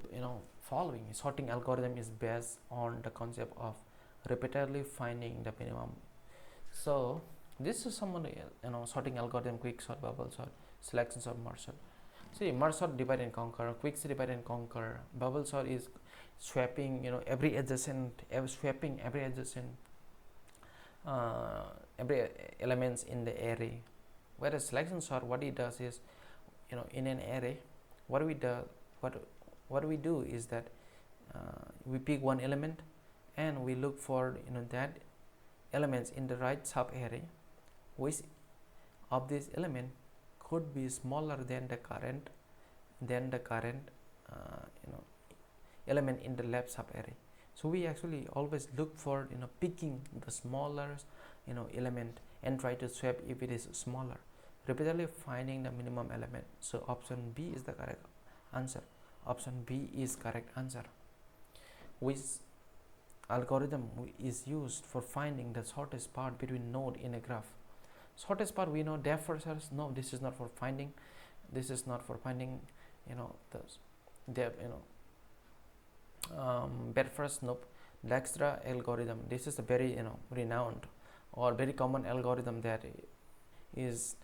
following sorting algorithm is based on the concept of repeatedly finding the minimum? So this is someone sorting algorithm: quick sort, bubble sort, selection sort, merge sort. See, merge sort, divide and conquer. Quick sort, divide and conquer. Bubble sort is swapping every adjacent every elements in the array. Whereas selection sort, what it does is, in an array, what we do is that we pick one element and we look for that elements in the right sub-array, which of this element could be smaller than the current uh, you know element in the left sub-array. So we actually always look for picking the smaller element and try to swap if it is smaller, repeatedly finding the minimum element. So option B is the correct answer. Option B is correct answer. Which algorithm is used for finding the shortest path between node in a graph? Shortest path, we know depth first search. No, this is not for finding. This is not for finding the depth bet first. Nope. Dijkstra algorithm, this is a very renowned or very common algorithm that is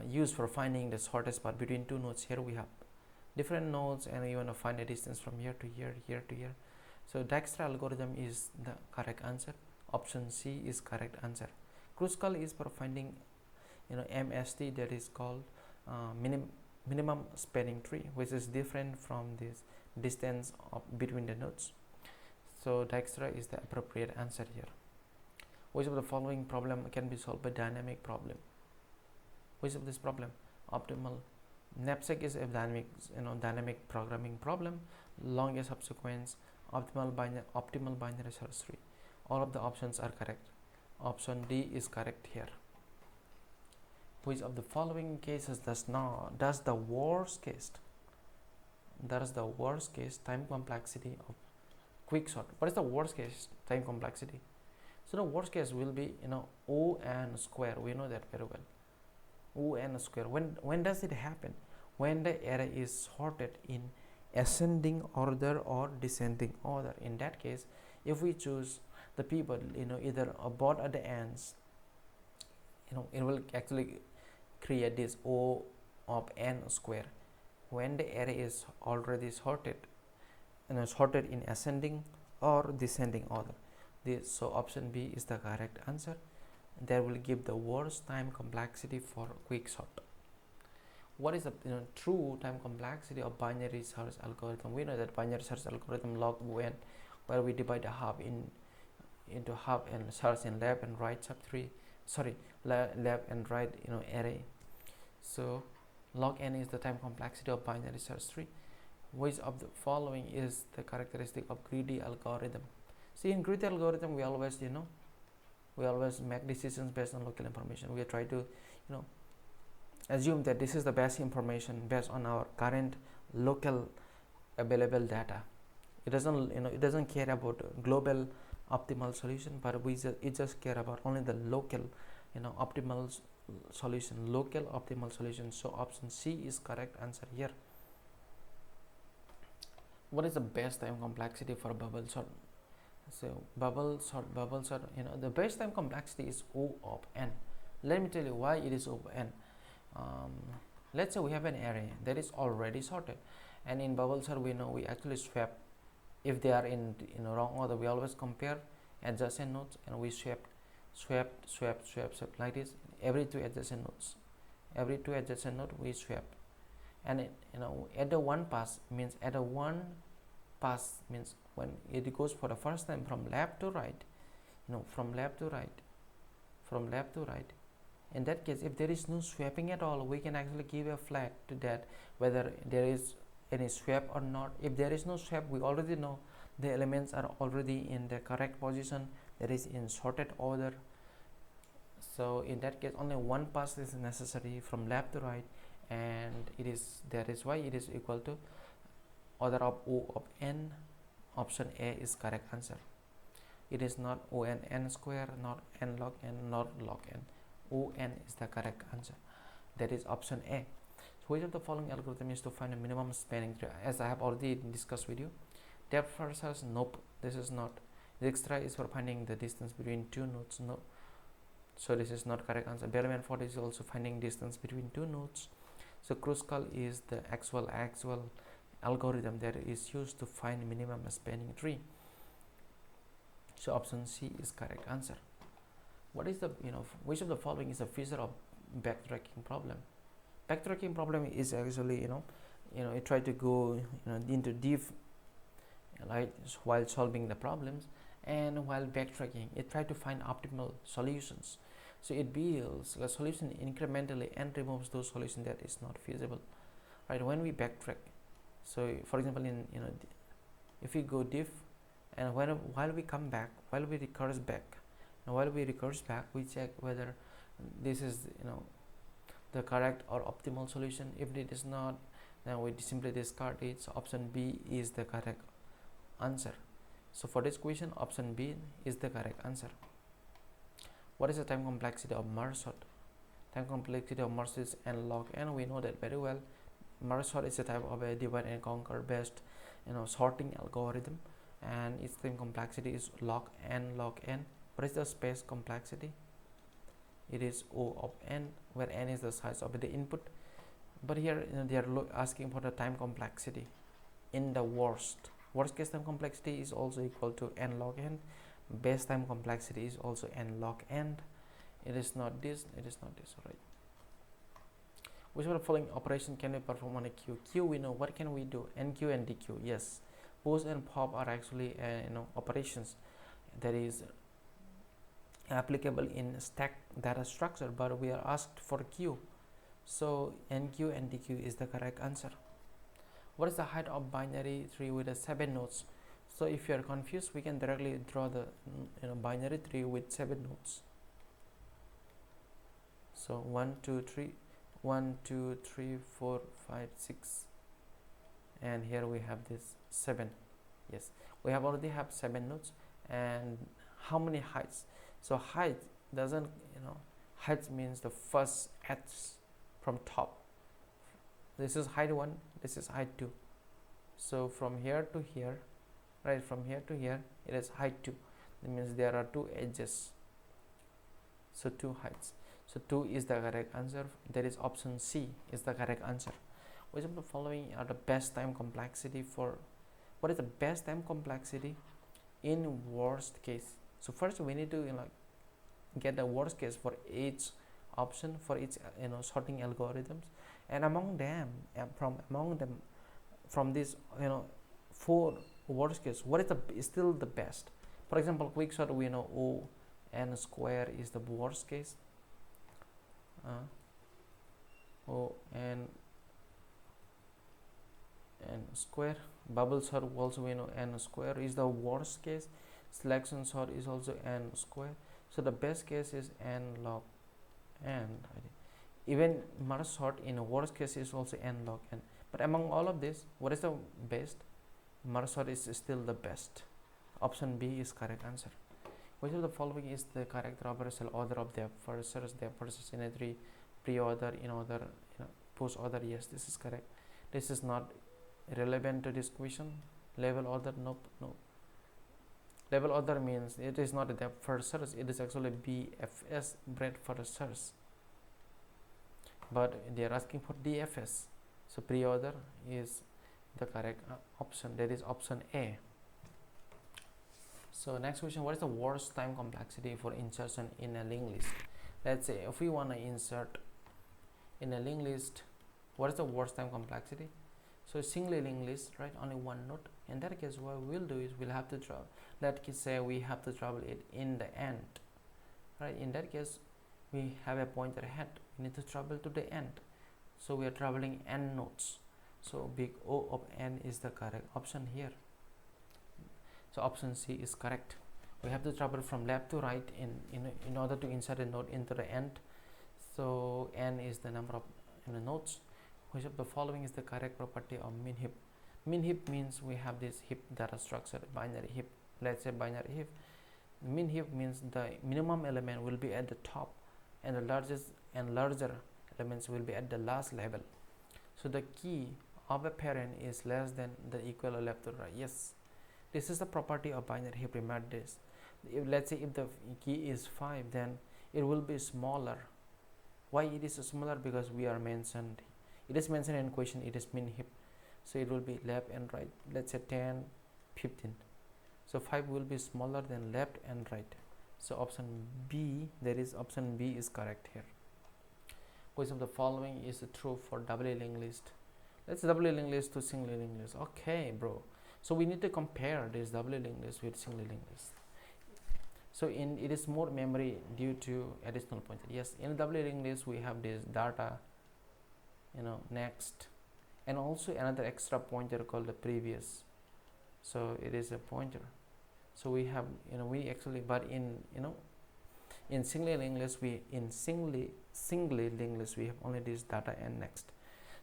used for finding the shortest path between two nodes. Here we have different nodes and you want to find a distance from here to here, here to here. So Dijkstra algorithm is the correct answer. Option C is correct answer. Kruskal is for finding MST, that is called minimum spanning tree, which is different from this distance between the nodes. So Dijkstra is the appropriate answer here. Which of the following problem can be solved by dynamic problem? Which of this problem? Optimal knapsack is a dynamic programming problem. Longest subsequence, optimal binary search tree. All of the options are correct. Option D is correct here. Which of the following cases does the worst case time complexity of quicksort? What is the worst case time complexity? So the worst case will be O n square. We know that very well. O n square. When does it happen? When the array is sorted in ascending order or descending order. In that case, if we choose the people either both at the ends, it will actually create this O of n square. When the array is already sorted in ascending or descending order. So option B is the correct answer. That will give the worst time complexity for quicksort. What is the true time complexity of binary search algorithm? We know that binary search algorithm log n, where we divide the half into half and search in left and right left and right array. So log n is the time complexity of binary search tree. Which of the following is the characteristic of greedy algorithm? See, in greedy algorithm, we always make decisions based on local information. We try to assume that this is the best information based on our current local available data. It doesn't care about global optimal solution, but it just care about only the local optimal solution, local optimal solution. So option C is correct answer here. What is the best time complexity for bubble sort? So bubble sort, the best time complexity is O of n. Let me tell you why it is O of n. Let's say we have an array that is already sorted, and in bubble sort we know we actually swap. If they are in wrong order, we always compare adjacent nodes and we swap like this. Every two adjacent nodes we swap, and at the one pass means when it goes for the first time from left to right, from left to right. In that case, if there is no swapping at all, we can actually give a flag to that whether there is any swap or not. If there is no swap, we already know the elements are already in the correct position, that is in sorted order. So in that case, only one pass is necessary from left to right, and that is why it is equal to order of O of n. Option A is correct answer. It is not O n n square, not n log n, not log n. O n is the correct answer. That is option A. So which of the following algorithm is to find a minimum spanning tree? As I have already discussed with you. Depth first search, nope, this is not. Dijkstra is for finding the distance between two nodes, no. So this is not correct answer. Bellman Ford is also finding distance between two nodes. So Kruskal is the actual algorithm that is used to find minimum spanning tree. So option C is correct answer. What is the which of the following is a feature of backtracking problem? Backtracking problem is actually you try to go into deep while solving the problems, and while backtracking it tries to find optimal solutions. So it builds a solution incrementally and removes those solutions that is not feasible, right? When we backtrack, so for example, in if we go diff, and while we come back, while we recurse back, and while we recurse back, we check whether this is the correct or optimal solution. If it is not, then we simply discard it. So option B is the correct answer. So for this question, option B is the correct answer. What is the time complexity of merge sort? Time complexity of merge is n log n. We know that very well. Merge sort is a type of a divide and conquer based sorting algorithm, and its time complexity is log n log n. What is the space complexity? It is O of n, where n is the size of the input. But here they are asking for the time complexity in the worst case. Time complexity is also equal to n log n. Base time complexity is also n log n. It is not this, it is not this, right? Which of the following operation can we perform on a queue? Queue, we know. What can we do? NQ and DQ. Yes, push and pop are actually operations that is applicable in stack data structure, but we are asked for queue, so NQ and DQ is the correct answer. What is the height of binary tree with 7 nodes? So if you are confused, we can directly draw the binary tree with 7 nodes. So 1 2 3 1 2 3 4 5 6, and here we have this 7. Yes, we have already have 7 nodes. And how many heights? So height doesn't height means the first edge from top. This is height 1, this is height 2. So from here to here, right, from here to here, it is height 2. That means there are 2 edges, so 2 heights. So 2 is the correct answer. That is option C is the correct answer. Which of the following are the best time complexity for? What is the best time complexity in worst case? So first we need to get the worst case for each option, for each sorting algorithms, and among them from these 4 worst case, what is still the best? For example, quick sort, we know O n square is the worst case. O n square. Bubble sort also we know n square is the worst case. Selection sort is also n square. So the best case is n log n. Even merge sort in a worst case is also n log n. But among all of this, what is the best? Merge sort is still the best. Option B is correct answer. Which of the following is the correct traversal order of their first in a tree? Pre-order, in order, post order. Yes, this is correct. This is not relevant to this question. Level order, nope, no. Level order means it is not the first search, it is actually BFS, breadth first search. But they are asking for DFS. So pre-order is the correct option. That is option A. So next question, what is the worst time complexity for insertion in a linked list? Let's say if we want to insert in a linked list, what is the worst time complexity? So single linked list, right, only one node. In that case, what we'll do is we'll have to travel. Let's say we have to travel it in the end, right? In that case, we have a pointer ahead. We need to travel to the end. So we are traveling n nodes. So big O of n is the correct option here. So option C is correct. We have to travel from left to right in order to insert a node into the end. So n is the number of nodes. Which of the following is the correct property of min heap? Min heap means we have this heap data structure, binary heap. Let's say binary heap. Min heap means the minimum element will be at the top, and the largest and larger elements will be at the last level. So the key of a parent is less than the equal or left to right. Yes, this is the property of binary heap. Remember this. Let's say if the key is 5, then it will be smaller. Why it is smaller? Because we are mentioned. It is mentioned in question. It is min heap. So it will be left and right. Let's say 10, 15. So 5 will be smaller than left and right. So option B, that is option B is correct here. Which of the following is true for doubly linked list? Let's doubly linked list to single linked list. Okay, bro. So we need to compare this doubly linked list with single linked list. So it is more memory due to additional pointer. Yes, in double linked list we have this data, next, and also another extra pointer called the previous. So it is a pointer. So we have, we actually, but in singly linked list singly linked list we have only this data and next.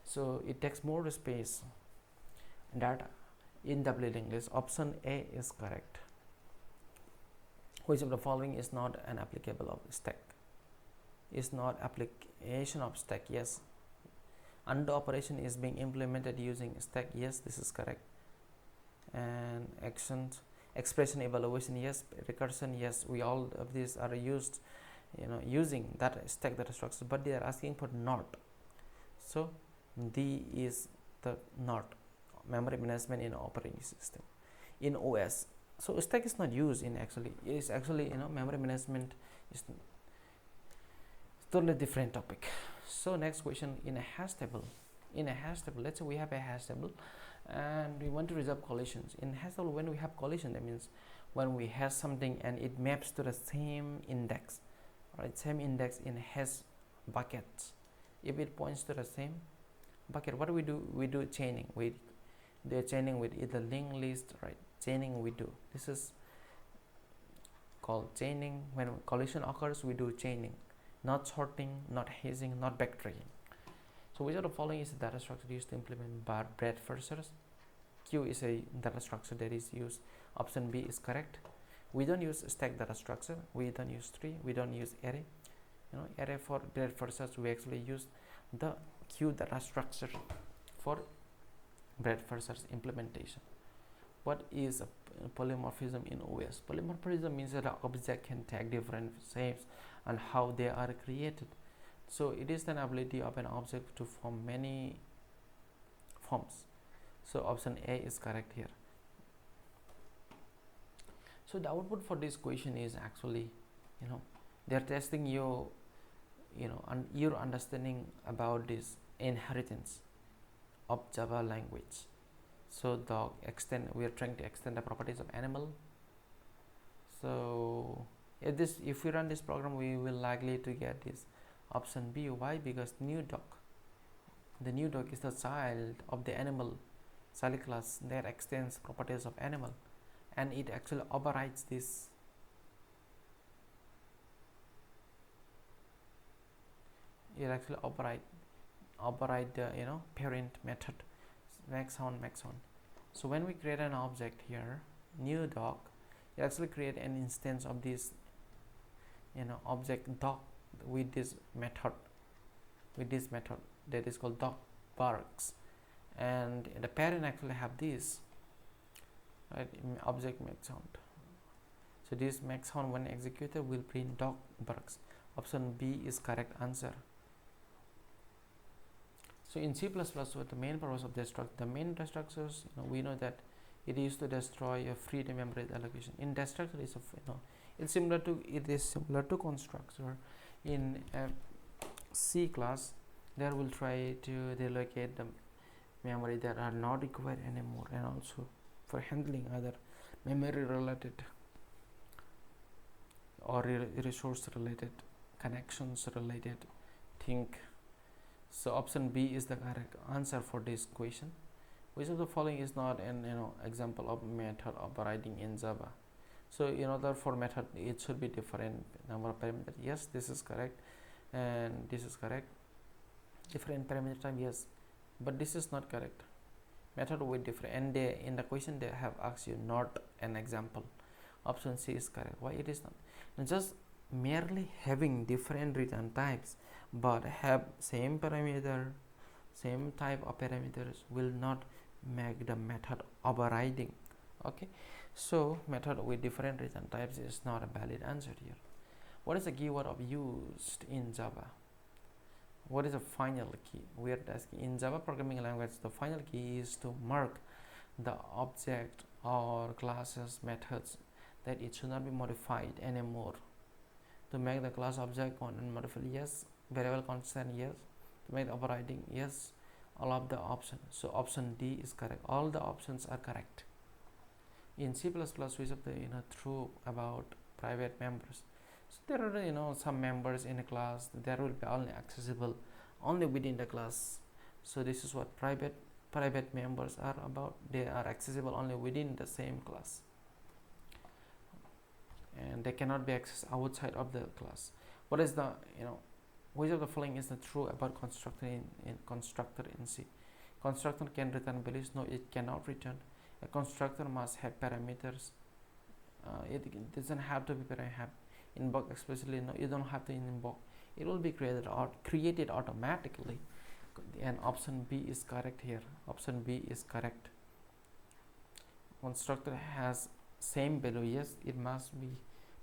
So it takes more space. Data in doubly linked list, option A is correct. Which of the following is not an applicable of stack? Is not application of stack? Yes. Undo operation is being implemented using stack? Yes, this is correct. And actions, expression evaluation? Yes. Recursion? Yes. We all of these are used, using that stack data structure, but they are asking for not. So D is the not. Memory management in operating system. In OS, so stack is not used in actually, it is actually, memory management is totally different topic. So next question, in a hash table, let's say we have a hash table and we want to resolve collisions. In hash table, when we have collision, that means when we have something and it maps to the same index, right? Same index in hash buckets. If it points to the same bucket, what do? We do chaining. They're chaining with either linked list, right? Chaining we do. This is called chaining. When collision occurs, we do chaining, not sorting, not hazing, not backtracking. So which of the following is the data structure used to implement breadth fursers? Q is a data structure that is used. Option B is correct. We don't use stack data structure. We don't use tree. We don't use array. Array for breadth fursers. We actually use the Q data structure for breadth fursers implementation. What is a polymorphism in OS? Polymorphism means that an object can take different shapes and how they are created. So it is an ability of an object to form many forms. So option A is correct here. So the output for this question is actually, they are testing your understanding about this inheritance of Java language. So we are trying to extend the properties of animal. So if we run this program, we will likely to get this option B. Why? Because new dog, the new dog is the child of the animal child class that extends properties of animal, and it actually overrides this. It actually override the parent method max on. So when we create an object here, new dog, it actually create an instance of this object dog with this method that is called dog barks, and the parent actually have this, right, object max sound. So this max sound when executed will print dog barks. Option B is correct answer. So in C++, what the main purpose of the main destructures, we know that it is used to destroy a free memory allocation. In destructor is it is similar to constructor. In C class, there will try to relocate the memory that are not required anymore, and also for handling other memory related or resource related, connections related thing. So option B is the correct answer for this question. Which of the following is not an example of method overriding in Java? So in order for method, it should be different number of parameters. Yes, this is correct, and this is correct. Different parameter type, yes, but this is not correct. Method with different, and in the question they have asked you not an example. Option C is correct. Why it is not? Now, just merely having different return types but have same parameter, same type of parameters will not make the method overriding. Okay, so method with different return types is not a valid answer here. What is the keyword of used in Java? What is the final key? We are asking in Java programming language, the final key is to mark the object or classes methods that it should not be modified anymore. To make the class object unmodified, yes. Variable constant, yes. To make the overriding, yes. All of the options. So option D is correct. All the options are correct. In C++, we have the true about private members. So there are some members in a class that will be only accessible only within the class. So this is what private members are about. They are accessible only within the same class, and they cannot be accessed outside of the class. What is the which of the following is the true about constructor in C? Constructor can return values. No, it cannot return. A constructor must have parameters. It doesn't have to be invoke explicitly. No, you don't have to invoke. It will be created automatically. And option B is correct here. Option B is correct. Constructor has same value. Yes, it must be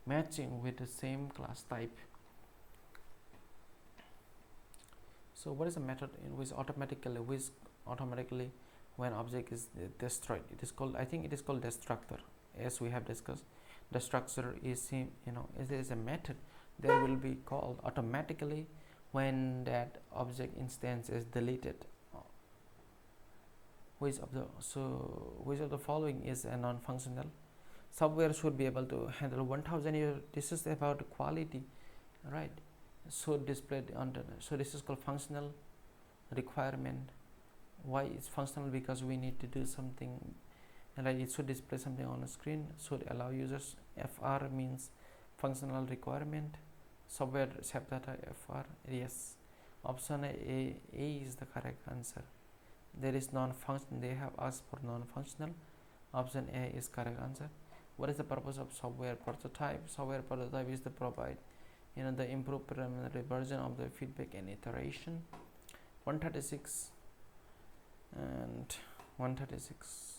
matching with the same class type. So what is the method in which automatically when object is destroyed? It is called, I think it is called destructor, as we have discussed. Destructor is is there is a method that will be called automatically when that object instance is deleted. Which of the following is a non-functional? Software should be able to handle 1000 years. This is about quality, right? So displayed under. So this is called functional requirement. Why it's functional? Because we need to do something, and it should display something on the screen. Should allow users. FR means functional requirement. Software accept data FR. Yes. Option A is the correct answer. There is non-functional. They have asked for non-functional. Option A is correct answer. What is the purpose of software prototype? Software prototype is to provide the improved preliminary version of the feedback and iteration. 136 and 136.